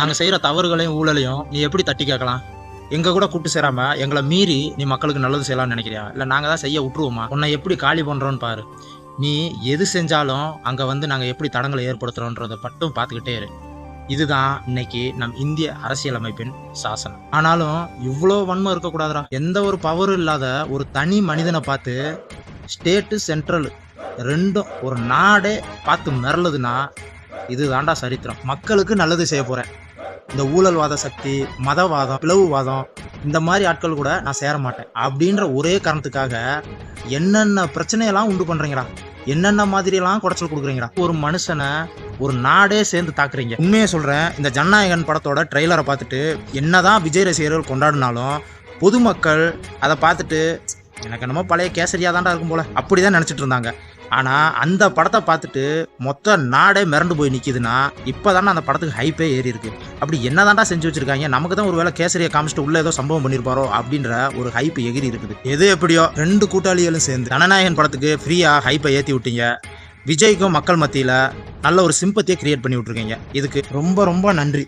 நாங்க செய்யற தவறுகளையும் ஊழலையும் நீ எப்படி தட்டி கேட்கலாம்? எங்க கூட கூட்டு சேராம எங்களை மீறி நீ மக்களுக்கு நல்லது செய்யலாம்னு நினைக்கிறியா? இல்ல நாங்க தான் செய்ய விட்டுருவோமா? உன்னை எப்படி காலி பண்றோம்னு பாரு. நீ எது செஞ்சாலும் அங்க வந்து நாங்க எப்படி தடங்களை ஏற்படுத்துறோன்றத மட்டும் பார்த்துக்கிட்டே இரு. இதுதான் இன்னைக்கு நம் இந்திய அரசியலமைப்பின் சாசனம். ஆனாலும் இவ்வளோ வன்மம் இருக்கக்கூடாதுடா. எந்த ஒரு பவரும் இல்லாத ஒரு தனி மனிதனை பார்த்து ஸ்டேட்டு சென்ட்ரல் ரெண்டும் ஒரு நாடே பார்த்து மிரளுதுன்னா இது தாண்டா சரித்திரம். மக்களுக்கு நல்லது செய்ய போறேன். இந்த ஊழல்வாத சக்தி, மதவாதம், பிளவுவாதம் இந்த மாதிரி ஆட்கள் கூட நான் சேர மாட்டேன் அப்படின்ற ஒரே காரணத்துக்காக என்னென்ன பிரச்சனையெல்லாம் உண்டு பண்றீங்கடா, என்னென்ன மாதிரியெல்லாம் குடைச்சல் கொடுக்குறீங்கடா. ஒரு மனுஷனை ஒரு நாடே சேர்ந்து தாக்குறீங்க. உண்மையை சொல்றேன், இந்த ஜனநாயகன் படத்தோட ட்ரெய்லரை பார்த்துட்டு என்னதான் விஜய் ரசிகர்கள் கொண்டாடினாலும் பொதுமக்கள் அதை பார்த்துட்டு எனக்கு என்னமோ பழைய கேசரியா தாண்டா இருக்கும் போல அப்படிதான் நினைச்சிட்டு இருந்தாங்க. ஆனா அந்த படத்தை பார்த்துட்டு மொத்த நாடே மிரண்டு போய் நிக்குதுன்னா இப்பதானே அந்த படத்துக்கு ஹைப்பே ஏறி இருக்கு. அப்படி என்னதான்டா செஞ்சு வச்சிருக்காங்க, நமக்கு தான் ஒரு வேளை கேசரியை காமிச்சிட்டு உள்ள ஏதோ சம்பவம் பண்ணிருப்பாரோ அப்படின்ற ஒரு ஹைப் எகிரி இருக்குது. எது எப்படியோ ரெண்டு கூட்டாளிகளும் சேர்ந்து ஜனநாயகன் படத்துக்கு ஃப்ரீயா ஹைப்பை ஏத்தி விட்டீங்க. விஜய்க்கும் மக்கள் மத்தியில நல்ல ஒரு சிம்பத்தியை கிரியேட் பண்ணி விட்டுருக்கீங்க. இதுக்கு ரொம்ப ரொம்ப நன்றி.